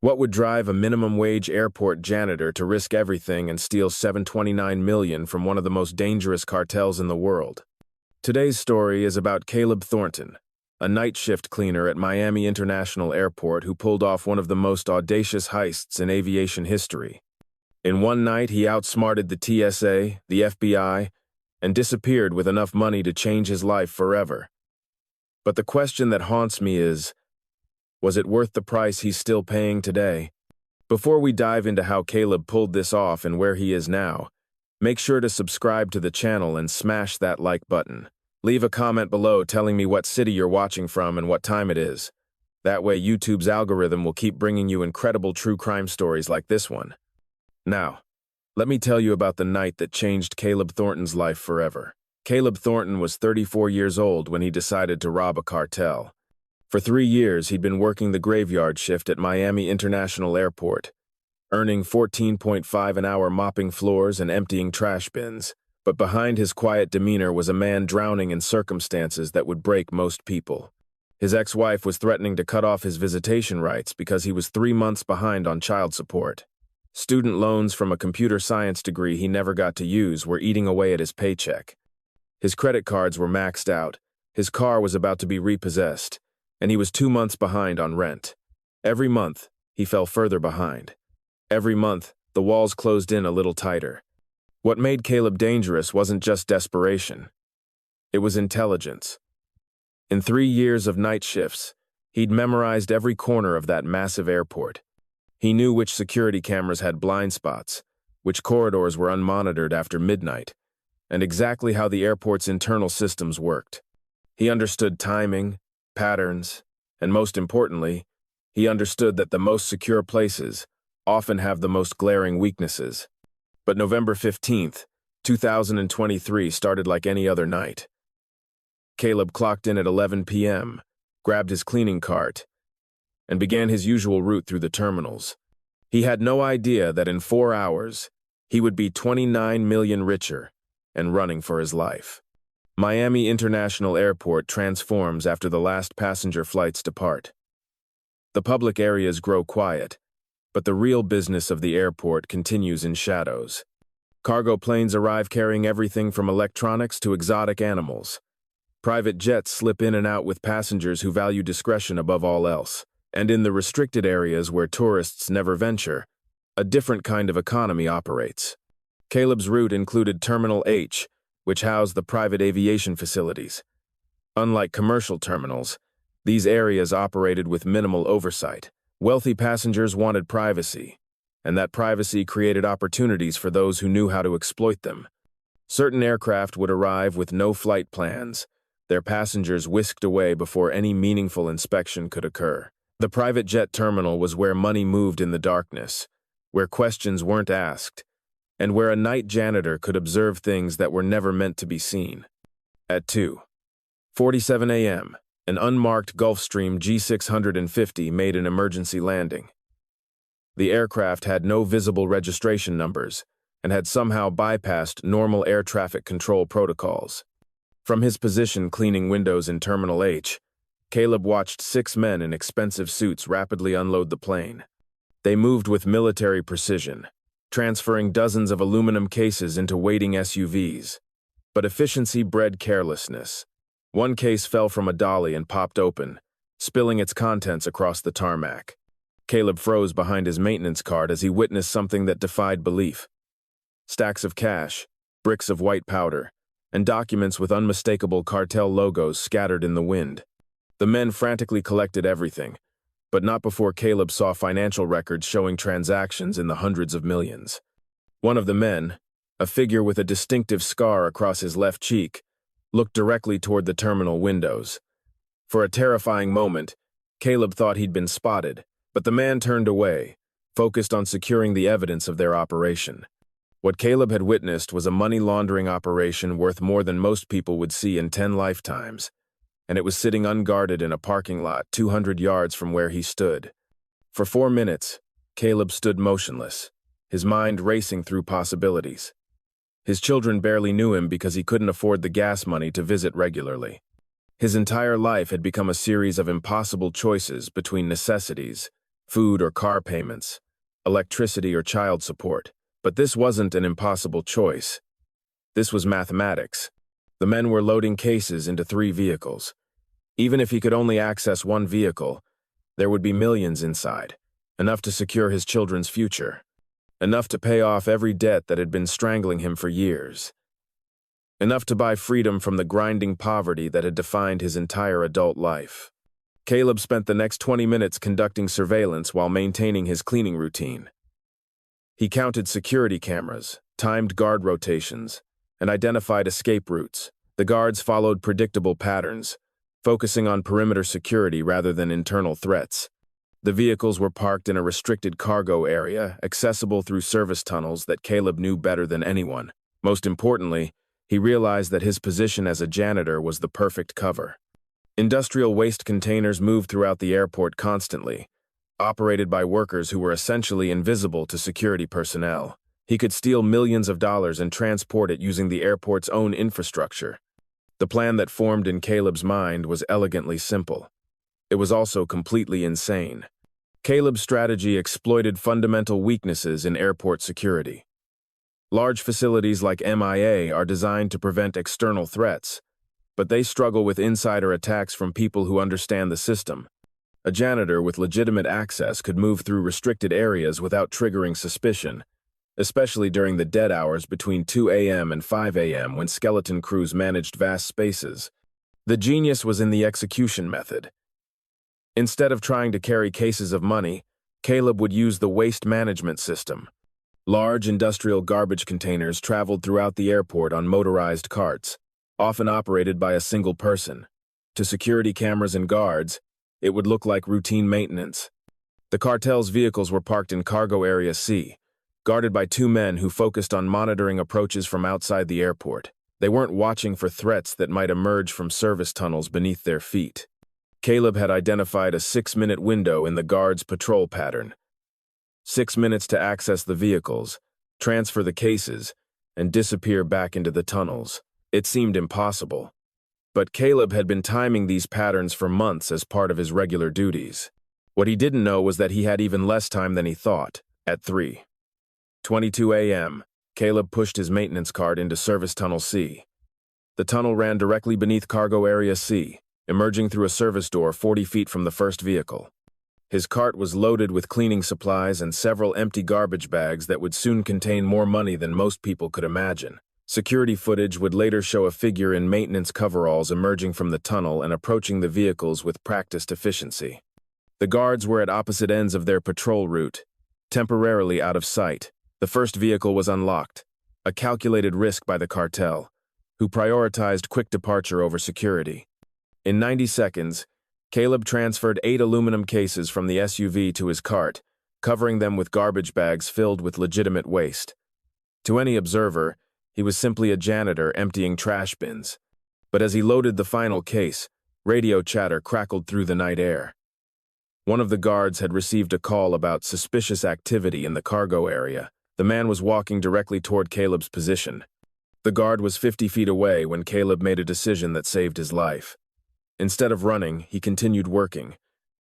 What would drive a minimum wage airport janitor to risk everything and steal $729 million from one of the most dangerous cartels in the world? Today's story is about Caleb Thornton, a night shift cleaner at Miami International Airport who pulled off one of the most audacious heists in aviation history. In one night, he outsmarted the TSA, the FBI, and disappeared with enough money to change his life forever. But the question that haunts me is, was it worth the price he's still paying today? Before we dive into how Caleb pulled this off and where he is now, make sure to subscribe to the channel and smash that like button. Leave a comment below telling me what city you're watching from and what time it is. That way YouTube's algorithm will keep bringing you incredible true crime stories like this one. Now, let me tell you about the night that changed Caleb Thornton's life forever. Caleb Thornton was 34 years old when he decided to rob a cartel. For 3 years, he'd been working the graveyard shift at Miami International Airport, earning $14.5 an hour mopping floors and emptying trash bins. But behind his quiet demeanor was a man drowning in circumstances that would break most people. His ex-wife was threatening to cut off his visitation rights because he was 3 months behind on child support. Student loans from a computer science degree he never got to use were eating away at his paycheck. His credit cards were maxed out, his car was about to be repossessed, and he was 2 months behind on rent. Every month, he fell further behind. Every month, the walls closed in a little tighter. What made Caleb dangerous wasn't just desperation. It was intelligence. In 3 years of night shifts, he'd memorized every corner of that massive airport. He knew which security cameras had blind spots, which corridors were unmonitored after midnight, and exactly how the airport's internal systems worked. He understood timing, patterns, and most importantly, he understood that the most secure places often have the most glaring weaknesses. But November 15th, 2023 started like any other night. Caleb clocked in at 11 p.m., grabbed his cleaning cart, and began his usual route through the terminals. He had no idea that in 4 hours, he would be 29 million richer and running for his life. Miami International Airport transforms after the last passenger flights depart. The public areas grow quiet, but the real business of the airport continues in shadows. Cargo planes arrive carrying everything from electronics to exotic animals. Private jets slip in and out with passengers who value discretion above all else. And in the restricted areas where tourists never venture, a different kind of economy operates. Caleb's route included Terminal H, which housed the private aviation facilities. Unlike commercial terminals, these areas operated with minimal oversight. Wealthy passengers wanted privacy, and that privacy created opportunities for those who knew how to exploit them. Certain aircraft would arrive with no flight plans, their passengers whisked away before any meaningful inspection could occur. The private jet terminal was where money moved in the darkness, where questions weren't asked, and where a night janitor could observe things that were never meant to be seen. At 2:47 a.m., an unmarked Gulfstream G650 made an emergency landing. The aircraft had no visible registration numbers and had somehow bypassed normal air traffic control protocols. From his position cleaning windows in Terminal H, Caleb watched 6 men in expensive suits rapidly unload the plane. They moved with military precision, transferring dozens of aluminum cases into waiting SUVs. But efficiency bred carelessness. One case fell from a dolly and popped open, spilling its contents across the tarmac. Caleb froze behind his maintenance cart as he witnessed something that defied belief. Stacks of cash, bricks of white powder, and documents with unmistakable cartel logos scattered in the wind. The men frantically collected everything, but not before Caleb saw financial records showing transactions in the hundreds of millions. One of the men, a figure with a distinctive scar across his left cheek, looked directly toward the terminal windows. For a terrifying moment, Caleb thought he'd been spotted, but the man turned away, focused on securing the evidence of their operation. What Caleb had witnessed was a money laundering operation worth more than most people would see in 10 lifetimes, and it was sitting unguarded in a parking lot 200 yards from where he stood. For 4 minutes, Caleb stood motionless, his mind racing through possibilities. His children barely knew him because he couldn't afford the gas money to visit regularly. His entire life had become a series of impossible choices between necessities food or car payments, electricity or child support. But this wasn't an impossible choice. This was mathematics. The men were loading cases into 3 vehicles. Even if he could only access one vehicle, there would be millions inside, enough to secure his children's future, enough to pay off every debt that had been strangling him for years, enough to buy freedom from the grinding poverty that had defined his entire adult life. Caleb spent the next 20 minutes conducting surveillance while maintaining his cleaning routine. He counted security cameras, timed guard rotations, and identified escape routes. The guards followed predictable patterns, focusing on perimeter security rather than internal threats. The vehicles were parked in a restricted cargo area, accessible through service tunnels that Caleb knew better than anyone. Most importantly, he realized that his position as a janitor was the perfect cover. Industrial waste containers moved throughout the airport constantly, operated by workers who were essentially invisible to security personnel. He could steal millions of dollars and transport it using the airport's own infrastructure. The plan that formed in Caleb's mind was elegantly simple. It was also completely insane. Caleb's strategy exploited fundamental weaknesses in airport security. Large facilities like MIA are designed to prevent external threats, but they struggle with insider attacks from people who understand the system. A janitor with legitimate access could move through restricted areas without triggering suspicion, especially during the dead hours between 2 a.m. and 5 a.m. when skeleton crews managed vast spaces. The genius was in the execution method. Instead of trying to carry cases of money, Caleb would use the waste management system. Large industrial garbage containers traveled throughout the airport on motorized carts, often operated by a single person. To security cameras and guards, it would look like routine maintenance. The cartel's vehicles were parked in Cargo Area C, guarded by 2 men who focused on monitoring approaches from outside the airport. They weren't watching for threats that might emerge from service tunnels beneath their feet. Caleb had identified a 6-minute window in the guards' patrol pattern. 6 minutes to access the vehicles, transfer the cases, and disappear back into the tunnels. It seemed impossible. But Caleb had been timing these patterns for months as part of his regular duties. What he didn't know was that he had even less time than he thought. At 3:22 a.m., Caleb pushed his maintenance cart into Service Tunnel C. The tunnel ran directly beneath Cargo Area C, emerging through a service door 40 feet from the first vehicle. His cart was loaded with cleaning supplies and several empty garbage bags that would soon contain more money than most people could imagine. Security footage would later show a figure in maintenance coveralls emerging from the tunnel and approaching the vehicles with practiced efficiency. The guards were at opposite ends of their patrol route, temporarily out of sight. The first vehicle was unlocked, a calculated risk by the cartel, who prioritized quick departure over security. In 90 seconds, Caleb transferred 8 aluminum cases from the SUV to his cart, covering them with garbage bags filled with legitimate waste. To any observer, he was simply a janitor emptying trash bins. But as he loaded the final case, radio chatter crackled through the night air. One of the guards had received a call about suspicious activity in the cargo area. The man was walking directly toward Caleb's position. The guard was 50 feet away when Caleb made a decision that saved his life. Instead of running, he continued working,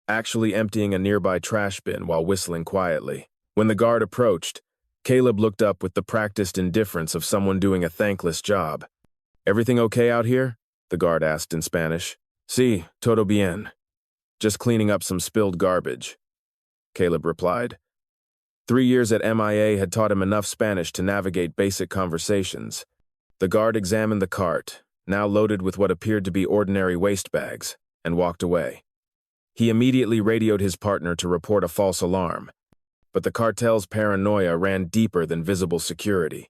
actually emptying a nearby trash bin while whistling quietly. When the guard approached, Caleb looked up with the practiced indifference of someone doing a thankless job. "Everything okay out here?" the guard asked in Spanish. "Sí, todo bien. Just cleaning up some spilled garbage," Caleb replied. 3 years at MIA had taught him enough Spanish to navigate basic conversations. The guard examined the cart, now loaded with what appeared to be ordinary waste bags, and walked away. He immediately radioed his partner to report a false alarm. But the cartel's paranoia ran deeper than visible security.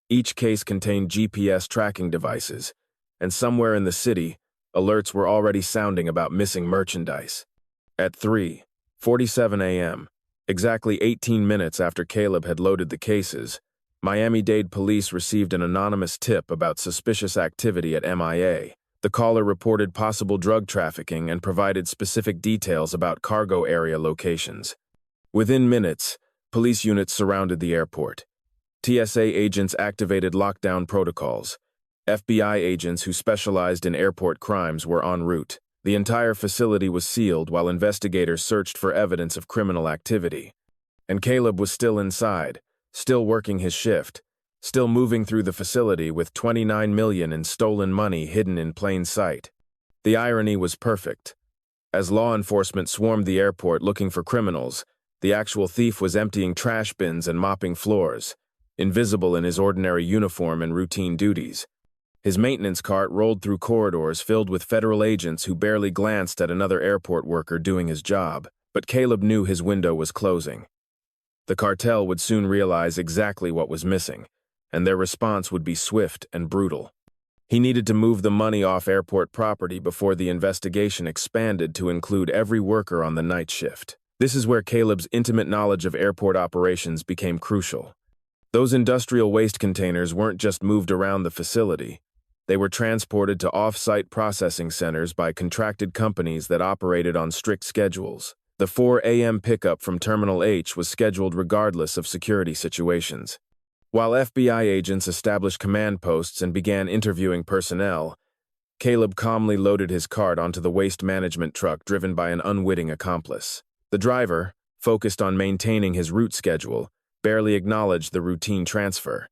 Each case contained GPS tracking devices, and somewhere in the city, alerts were already sounding about missing merchandise. At 3:47 a.m., exactly 18 minutes after Caleb had loaded the cases, Miami-Dade police received an anonymous tip about suspicious activity at MIA. The caller reported possible drug trafficking and provided specific details about cargo area locations. Within minutes, police units surrounded the airport. TSA agents activated lockdown protocols. FBI agents who specialized in airport crimes were en route. The entire facility was sealed while investigators searched for evidence of criminal activity. And Caleb was still inside, still working his shift, still moving through the facility with $29 million in stolen money hidden in plain sight. The irony was perfect. As law enforcement swarmed the airport looking for criminals, the actual thief was emptying trash bins and mopping floors, invisible in his ordinary uniform and routine duties. His maintenance cart rolled through corridors filled with federal agents who barely glanced at another airport worker doing his job, but Caleb knew his window was closing. The cartel would soon realize exactly what was missing, and their response would be swift and brutal. He needed to move the money off airport property before the investigation expanded to include every worker on the night shift. This is where Caleb's intimate knowledge of airport operations became crucial. Those industrial waste containers weren't just moved around the facility. They were transported to off-site processing centers by contracted companies that operated on strict schedules. The 4 a.m. pickup from Terminal H was scheduled regardless of security situations. While FBI agents established command posts and began interviewing personnel, Caleb calmly loaded his cart onto the waste management truck driven by an unwitting accomplice. The driver, focused on maintaining his route schedule, barely acknowledged the routine transfer.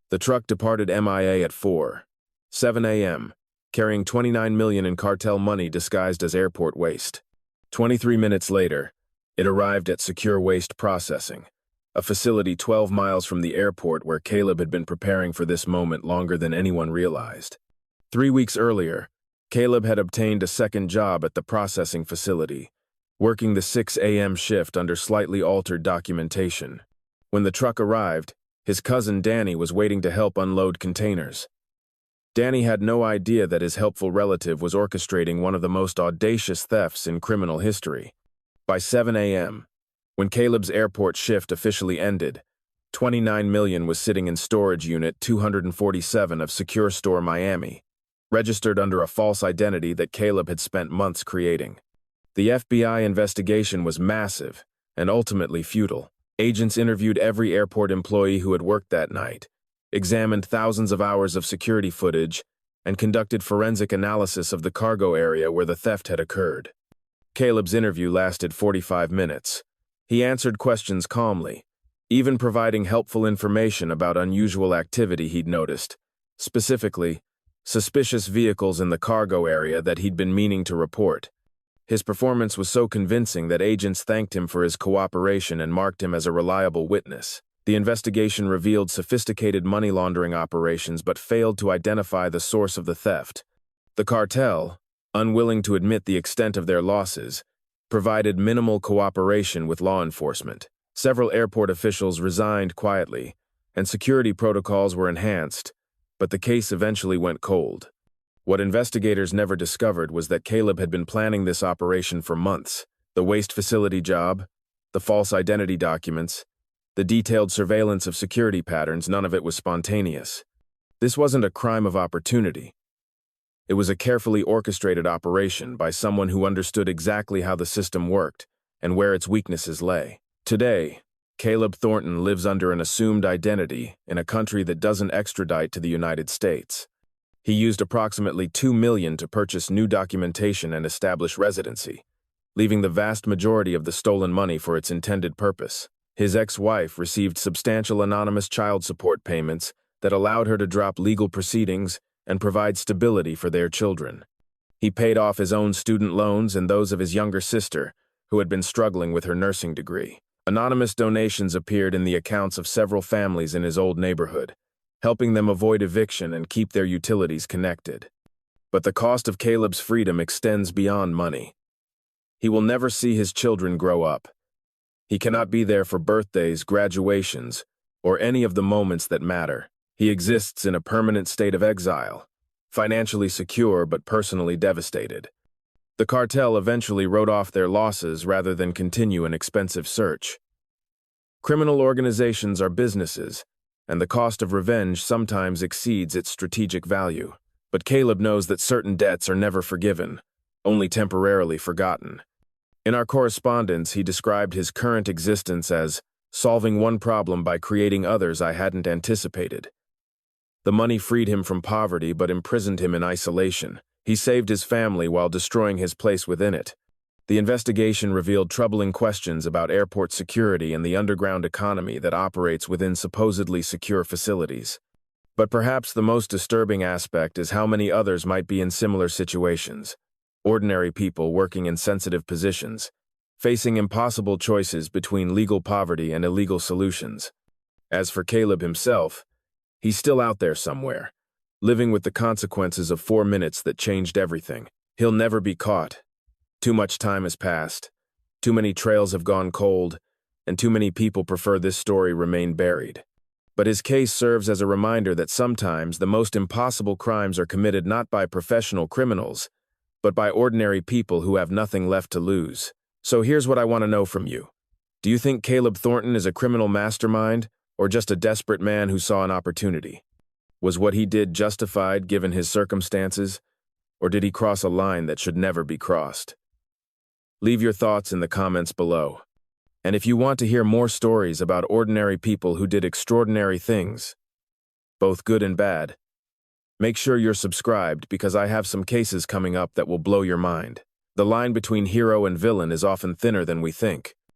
The truck departed MIA at 4:07 a.m., carrying $29 million in cartel money disguised as airport waste. 23 minutes later, it arrived at Secure Waste Processing, a facility 12 miles from the airport where Caleb had been preparing for this moment longer than anyone realized. 3 weeks earlier, Caleb had obtained a second job at the processing facility, working the 6 a.m. shift under slightly altered documentation. When the truck arrived, his cousin Danny was waiting to help unload containers. Danny had no idea that his helpful relative was orchestrating one of the most audacious thefts in criminal history. By 7 a.m., when Caleb's airport shift officially ended, $29 million was sitting in Storage Unit 247 of Secure Store Miami, registered under a false identity that Caleb had spent months creating. The FBI investigation was massive and ultimately futile. Agents interviewed every airport employee who had worked that night, examined thousands of hours of security footage, and conducted forensic analysis of the cargo area where the theft had occurred. Caleb's interview lasted 45 minutes. He answered questions calmly, even providing helpful information about unusual activity he'd noticed, specifically, suspicious vehicles in the cargo area that he'd been meaning to report. His performance was so convincing that agents thanked him for his cooperation and marked him as a reliable witness. The investigation revealed sophisticated money laundering operations but failed to identify the source of the theft. The cartel, unwilling to admit the extent of their losses, provided minimal cooperation with law enforcement. Several airport officials resigned quietly, and security protocols were enhanced, but the case eventually went cold. What investigators never discovered was that Caleb had been planning this operation for months. The waste facility job, the false identity documents, the detailed surveillance of security patterns, none of it was spontaneous. This wasn't a crime of opportunity. It was a carefully orchestrated operation by someone who understood exactly how the system worked and where its weaknesses lay. Today, Caleb Thornton lives under an assumed identity in a country that doesn't extradite to the United States. He used approximately $2 million to purchase new documentation and establish residency, leaving the vast majority of the stolen money for its intended purpose. His ex-wife received substantial anonymous child support payments that allowed her to drop legal proceedings and provide stability for their children. He paid off his own student loans and those of his younger sister, who had been struggling with her nursing degree. Anonymous donations appeared in the accounts of several families in his old neighborhood, helping them avoid eviction and keep their utilities connected. But the cost of Caleb's freedom extends beyond money. He will never see his children grow up. He cannot be there for birthdays, graduations, or any of the moments that matter. He exists in a permanent state of exile, financially secure but personally devastated. The cartel eventually wrote off their losses rather than continue an expensive search. Criminal organizations are businesses, and the cost of revenge sometimes exceeds its strategic value. But Caleb knows that certain debts are never forgiven, only temporarily forgotten. In our correspondence, he described his current existence as solving one problem by creating others I hadn't anticipated. The money freed him from poverty but imprisoned him in isolation. He saved his family while destroying his place within it. The investigation revealed troubling questions about airport security and the underground economy that operates within supposedly secure facilities. But perhaps the most disturbing aspect is how many others might be in similar situations. Ordinary people working in sensitive positions, facing impossible choices between legal poverty and illegal solutions. As for Caleb himself, he's still out there somewhere, living with the consequences of 4 minutes that changed everything. He'll never be caught. Too much time has passed, too many trails have gone cold, and too many people prefer this story remain buried. But his case serves as a reminder that sometimes the most impossible crimes are committed not by professional criminals, but by ordinary people who have nothing left to lose. So here's what I want to know from you. Do you think Caleb Thornton is a criminal mastermind, or just a desperate man who saw an opportunity? Was what he did justified given his circumstances, or did he cross a line that should never be crossed? Leave your thoughts in the comments below. And if you want to hear more stories about ordinary people who did extraordinary things, both good and bad, make sure you're subscribed because I have some cases coming up that will blow your mind. The line between hero and villain is often thinner than we think.